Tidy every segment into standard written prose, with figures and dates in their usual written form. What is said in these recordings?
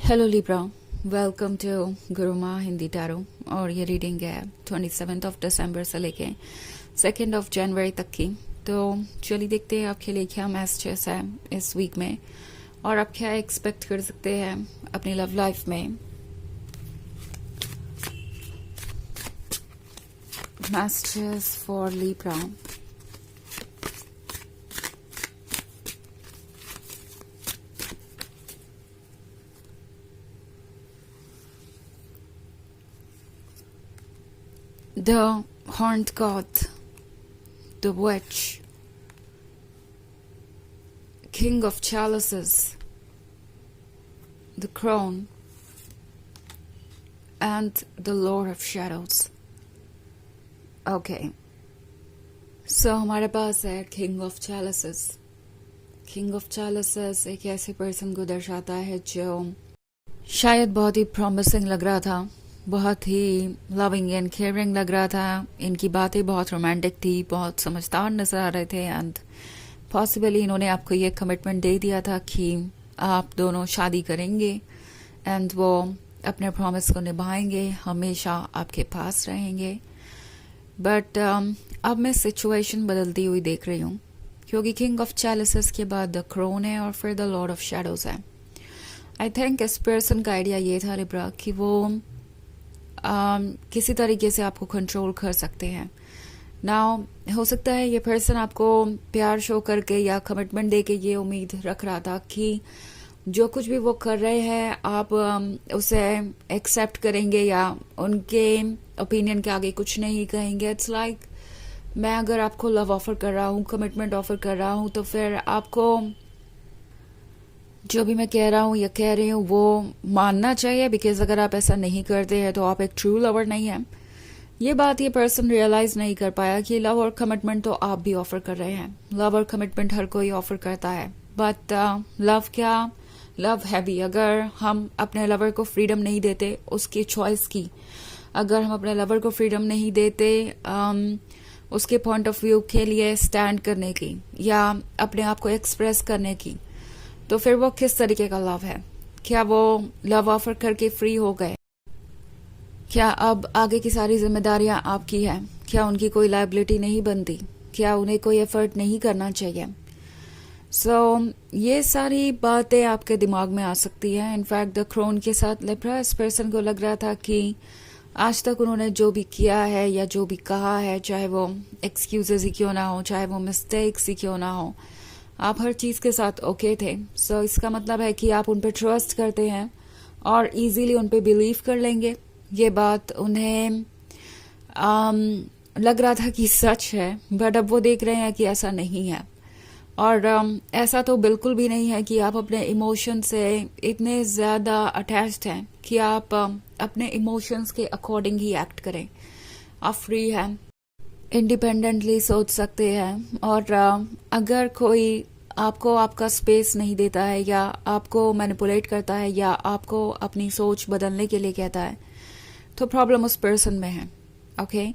Hello Libra, welcome to Gurumaa Hindi tarot. और ये reading है 27 दिसंबर से लेके 2 जनवरी तक की। तो चलिए देखते हैं आपके लिए क्या मैसेजेस है इस वीक में और आप क्या एक्सपेक्ट कर सकते हैं अपनी लव लाइफ में। Messages for Libra. The Horned God, the Witch, King of Chalices, the Crown, and the Lord of Shadows. Okay. So हमारे पास है King of Chalices. King of Chalices एक ऐसे पर्सन को दर्शाता है जो शायद बहुत ही प्रॉमिसिंग लग रहा था, बहुत ही लविंग एंड केयरिंग लग रहा था। इनकी बातें बहुत रोमांटिक थी, बहुत समझदार नजर आ रहे थे एंड पॉसिबली इन्होंने आपको ये कमिटमेंट दे दिया था कि आप दोनों शादी करेंगे एंड वो अपने प्रॉमिस को निभाएंगे, हमेशा आपके पास रहेंगे। बट अब मैं सिचुएशन बदलती हुई देख रही हूँ, क्योंकि किंग ऑफ चैलिसेस के बाद द क्रोन है और फिर द लॉर्ड ऑफ शैडोज है। आई थिंक इस पर्सन का आइडिया ये था लिब्रा कि वो किसी तरीके से आपको कंट्रोल कर सकते हैं। नाउ हो सकता है ये पर्सन आपको प्यार शो करके या कमिटमेंट देके ये उम्मीद रख रहा था कि जो कुछ भी वो कर रहे हैं आप उसे एक्सेप्ट करेंगे या उनके ओपिनियन के आगे कुछ नहीं कहेंगे। इट्स लाइक मैं अगर आपको लव ऑफर कर रहा हूँ, कमिटमेंट ऑफर कर रहा हूँ, तो फिर आपको जो भी मैं कह रहा हूँ या कह रही हूँ वो मानना चाहिए, बिकॉज अगर आप ऐसा नहीं करते हैं तो आप एक ट्रू लवर नहीं है। ये बात ये पर्सन रियलाइज नहीं कर पाया कि लव और कमिटमेंट तो आप भी ऑफर कर रहे हैं। लव और कमिटमेंट हर कोई ऑफर करता है, बट लव क्या, लव हैवी। अगर हम अपने लवर को फ्रीडम नहीं देते उसकी चॉइस की, अगर हम अपने लवर को फ्रीडम नहीं देते उसके पॉइंट ऑफ व्यू के लिए स्टैंड करने की या अपने आप को एक्सप्रेस करने की, तो फिर वो किस तरीके का लव है। क्या वो लव ऑफर करके फ्री हो गए? क्या अब आगे की सारी जिम्मेदारियां आपकी है? क्या उनकी कोई लायबिलिटी नहीं बनती? क्या उन्हें कोई एफर्ट नहीं करना चाहिए? ये सारी बातें आपके दिमाग में आ सकती है। इनफैक्ट द क्रोन के साथ लिब्रा, इस पर्सन को लग रहा था कि आज तक उन्होंने जो भी किया है या जो भी कहा है, चाहे वो एक्सक्यूजेस ही क्यों ना हो, चाहे वो मिस्टेक्स ही क्यों ना हो, आप हर चीज के साथ ओके थे। इसका मतलब है कि आप उन पर ट्रस्ट करते हैं और इजीली उन पर बिलीव कर लेंगे। ये बात उन्हें लग रहा था कि सच है, बट अब वो देख रहे हैं कि ऐसा नहीं है। और ऐसा तो बिल्कुल भी नहीं है कि आप अपने इमोशन से इतने ज्यादा अटैच्ड हैं कि आप अपने इमोशंस के अकॉर्डिंग ही एक्ट करें। आप फ्री हैं, इंडिपेंडेंटली सोच सकते हैं। और अगर कोई आपको आपका स्पेस नहीं देता है या आपको मैनिपुलेट करता है या आपको अपनी सोच बदलने के लिए कहता है, तो प्रॉब्लम उस पर्सन में है। ओके,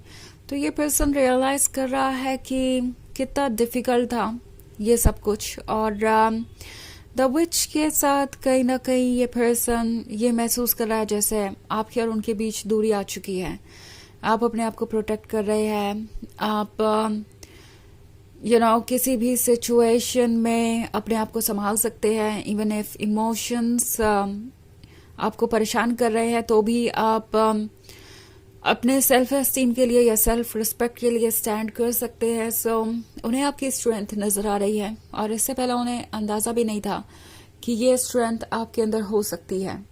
तो ये पर्सन रियलाइज कर रहा है कि कितना डिफिकल्ट था ये सब कुछ। और द विच के साथ कहीं ना कहीं ये पर्सन ये महसूस कर रहा है जैसे आपके और उनके बीच दूरी आ चुकी है। आप अपने आप को प्रोटेक्ट कर रहे हैं, आप किसी भी सिचुएशन में अपने आप को संभाल सकते हैं। इवन इफ इमोशंस आपको परेशान कर रहे हैं तो भी आप अपने सेल्फ एस्टीम के लिए या सेल्फ रिस्पेक्ट के लिए स्टैंड कर सकते हैं। उन्हें आपकी स्ट्रेंथ नजर आ रही है और इससे पहले उन्हें अंदाजा भी नहीं था कि ये स्ट्रेंथ आपके अंदर हो सकती है।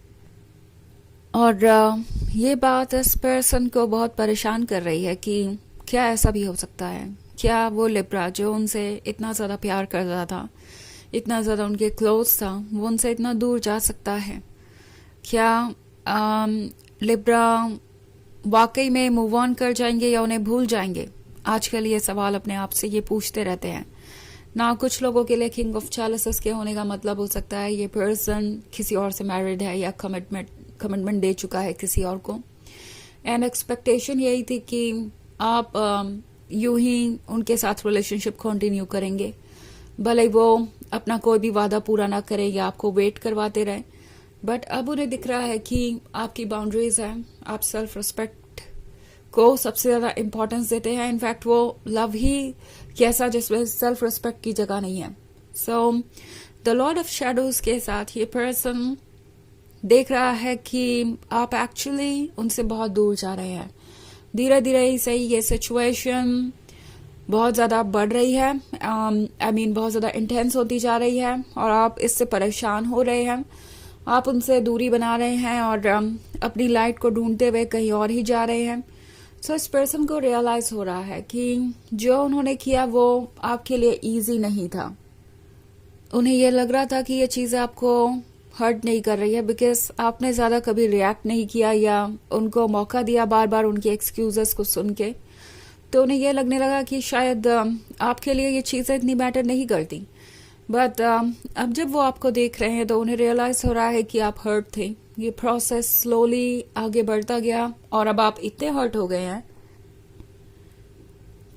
और ये बात इस पर्सन को बहुत परेशान कर रही है कि क्या ऐसा भी हो सकता है? क्या वो लिब्रा जो उनसे इतना ज़्यादा प्यार करता था, इतना ज़्यादा उनके क्लोज था, वो उनसे इतना दूर जा सकता है? क्या लिब्रा वाकई में मूव ऑन कर जाएंगे या उन्हें भूल जाएंगे? आजकल ये सवाल अपने आप से ये पूछते रहते हैं ना। कुछ लोगों के लिए किंग ऑफ चैलिसेस के होने का मतलब हो सकता है ये पर्सन किसी और से मैरिड है या कमिटमेंट दे चुका है किसी और को। एंड एक्सपेक्टेशन यही थी कि आप यूं ही उनके साथ रिलेशनशिप कंटिन्यू करेंगे, भले वो अपना कोई भी वादा पूरा ना करे या आपको वेट करवाते रहे। बट अब उन्हें दिख रहा है कि आपकी बाउंड्रीज हैं, आप सेल्फ रिस्पेक्ट को सबसे ज्यादा इंपॉर्टेंस देते हैं। इनफैक्ट वो लव ही कैसा जिसमें सेल्फ रिस्पेक्ट की जगह नहीं है। So the Lord of shadows के साथ ये पर्सन देख रहा है कि आप एक्चुअली उनसे बहुत दूर जा रहे हैं। धीरे धीरे ही सही ये सिचुएशन बहुत ज्यादा बढ़ रही है, बहुत ज्यादा इंटेंस होती जा रही है और आप इससे परेशान हो रहे हैं। आप उनसे दूरी बना रहे हैं और अपनी लाइट को ढूंढते हुए कहीं और ही जा रहे हैं। सो इस पर्सन को रियलाइज हो रहा है कि जो उन्होंने किया वो आपके लिए इजी नहीं था। उन्हें यह लग रहा था कि ये चीजें आपको हर्ट नहीं कर रही है बिकॉज आपने ज्यादा कभी रिएक्ट नहीं किया या उनको मौका दिया बार बार उनके एक्सक्यूजेस को सुन के। तो उन्हें यह लगने लगा कि शायद आपके लिए ये चीजें इतनी मैटर नहीं करती। बट अब जब वो आपको देख रहे हैं तो उन्हें रियलाइज हो रहा है कि आप हर्ट थे। ये प्रोसेस स्लोली आगे बढ़ता गया और अब आप इतने हर्ट हो गए हैं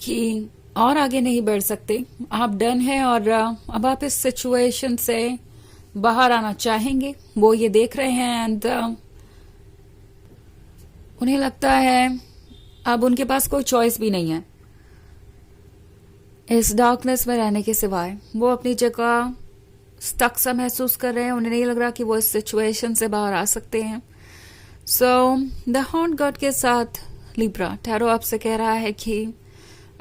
कि और आगे नहीं बढ़ सकते। आप डन हैं और अब आप इस सिचुएशन से बाहर आना चाहेंगे। वो ये देख रहे हैं एंड उन्हें लगता है अब उनके पास कोई चॉइस भी नहीं है इस डार्कनेस में रहने के सिवाय। वो अपनी जगह स्टक सा महसूस कर रहे हैं। उन्हें नहीं लग रहा कि वो इस सिचुएशन से बाहर आ सकते हैं। सो द हॉन्ट गॉड के साथ लिब्रा टैरो आपसे कह रहा है कि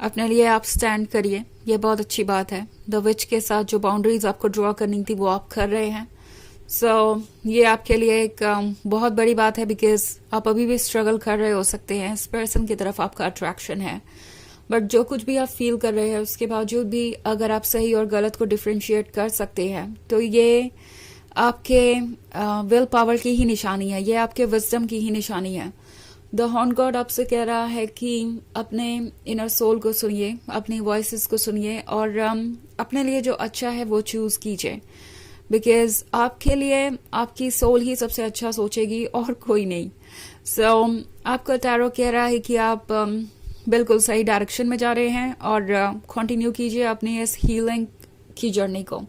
अपने लिए आप स्टैंड करिए, ये बहुत अच्छी बात है। द विच के साथ जो बाउंड्रीज आपको ड्रॉ करनी थी वो आप कर रहे हैं। सो ये आपके लिए एक बहुत बड़ी बात है बिकॉज आप अभी भी स्ट्रगल कर रहे हो सकते हैं। इस पर्सन की तरफ आपका अट्रैक्शन है बट जो कुछ भी आप फील कर रहे हैं उसके बावजूद भी अगर आप सही और गलत को डिफ्रेंशिएट कर सकते हैं तो ये आपके विल पावर की ही निशानी है, ये आपके विजडम की ही निशानी है। द हॉर्न गॉड आपसे कह रहा है कि अपने इनर सोल को सुनिए, अपनी वॉइसेस को सुनिए और अपने लिए जो अच्छा है वो चूज कीजिए बिकॉज आपके लिए आपकी सोल ही सबसे अच्छा सोचेगी और कोई नहीं। सो आपका टैरो कह रहा है कि आप बिल्कुल सही डायरेक्शन में जा रहे हैं और कंटिन्यू कीजिए अपनी इस हीलिंग की जर्नी को।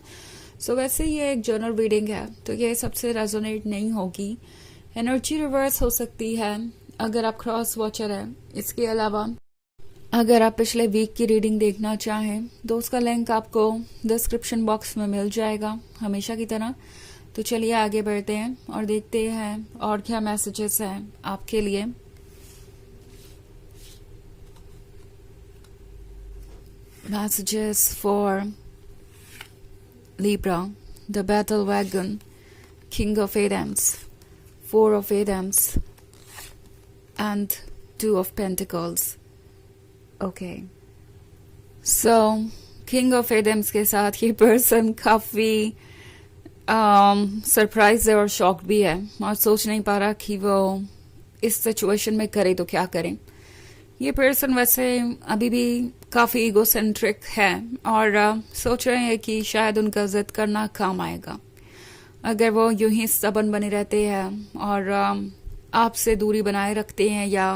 सो वैसे ये एक जर्नल रीडिंग है तो ये सबसे रेजोनेट नहीं होगी। एनर्जी रिवर्स हो सकती है अगर आप क्रॉस वॉचर हैं। इसके अलावा अगर आप पिछले वीक की रीडिंग देखना चाहें तो उसका लिंक आपको डिस्क्रिप्शन बॉक्स में मिल जाएगा हमेशा की तरह। तो चलिए आगे बढ़ते हैं और देखते हैं और क्या मैसेजेस हैं आपके लिए। Messages for Libra, the Battle Wagon, King of Adams, Four of Adams, and Two of Pentacles. Okay. So, King of Adams के साथ ये पर्सन काफी सरप्राइज है और शॉक्ड भी है और सोच नहीं पा रहा कि वो इस सिचुएशन में करे तो क्या करें। ये पर्सन वैसे अभी भी काफी ईगोसेंट्रिक है और सोच रहे हैं कि शायद उनका जिद करना काम आएगा। अगर वो यूं ही स्टबन बने रहते हैं और आपसे दूरी बनाए रखते हैं या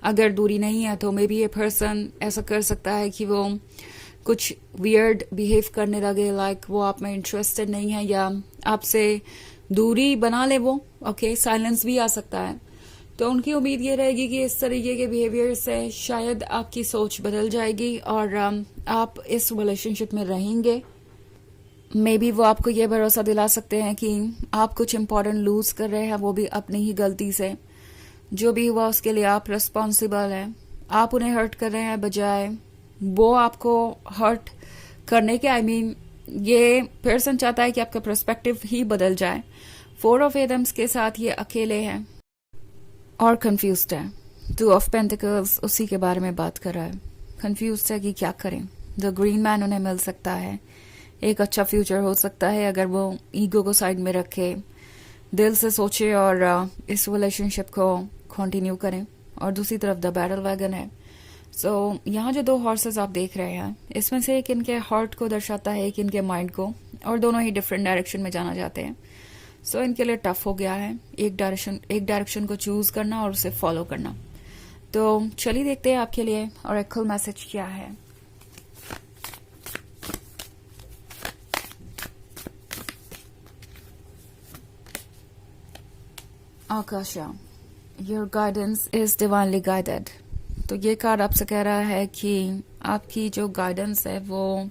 अगर दूरी नहीं है तो मे बी ये पर्सन ऐसा कर सकता है कि वो कुछ वियर्ड बिहेव करने लगे, लाइक वो आप में इंटरेस्टेड नहीं है या आपसे दूरी बना ले वो। ओके, साइलेंस भी आ सकता है। तो उनकी उम्मीद ये रहेगी कि इस तरीके के बिहेवियर से शायद आपकी सोच बदल जाएगी और आप इस रिलेशनशिप में रहेंगे। मे बी वो आपको ये भरोसा दिला सकते हैं कि आप कुछ इंपॉर्टेंट लूज कर रहे हैं, वो भी अपनी ही गलती से। जो भी हुआ उसके लिए आप रिस्पॉन्सिबल हैं। आप उन्हें हर्ट कर रहे हैं बजाय वो आपको हर्ट करने के। ये पर्सन चाहता है कि आपका पर्सपेक्टिव ही बदल जाए। फोर ऑफ एडम्स के साथ ये अकेले हैं और कंफ्यूज्ड है। टू ऑफ पेंटिकल्स उसी के बारे में बात कर रहा है। कंफ्यूज्ड है कि क्या करें। द ग्रीन मैन उन्हें मिल सकता है, एक अच्छा फ्यूचर हो सकता है अगर वो ईगो को साइड में रखे, दिल से सोचे और इस रिलेशनशिप को कंटिन्यू करें। और दूसरी तरफ द बैटल वैगन है। सो यहाँ जो दो हॉर्सेस आप देख रहे हैं इसमें से एक इनके हार्ट को दर्शाता है, एक इनके माइंड को, और दोनों ही डिफरेंट डायरेक्शन में जाना चाहते हैं। सो इनके लिए टफ हो गया है एक डायरेक्शन को चूज करना और उसे फॉलो करना। तो चलिए देखते हैं आपके लिए ऑरेकल मैसेज क्या है। Akasha, your guidance is divinely guided. तो ये कार्ड आपसे कह रहा है कि आपकी जो गाइडेंस है वो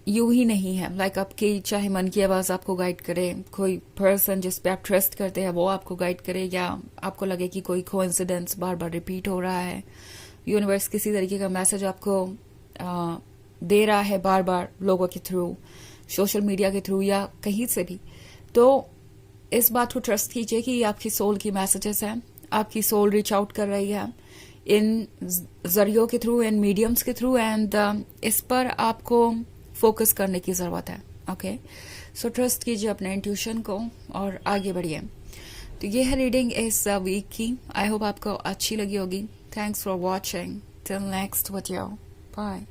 यूं ही नहीं है। लाइक आपकी चाहे मन की आवाज आपको गाइड करे, कोई पर्सन जिस पे आप ट्रस्ट करते हैं वो आपको गाइड करे, या आपको लगे कि कोई कोइंसिडेंस बार बार रिपीट हो रहा है, यूनिवर्स किसी तरीके का मैसेज आपको दे रहा है बार बार लोगों के थ्रू, सोशल मीडिया के थ्रू या कहीं से भी, तो इस बात को ट्रस्ट कीजिए कि आपकी सोल की मैसेजेस हैं, आपकी सोल रीच आउट कर रही है इन जरियों के थ्रू, इन मीडियम्स के थ्रू, एंड इस पर आपको फोकस करने की जरूरत है। ओके, सो ट्रस्ट कीजिए अपने इंट्यूशन को और आगे बढ़िए। तो ये है रीडिंग इस वीक की। आई होप आपको अच्छी लगी होगी। Thanks for watching. Till next video, bye.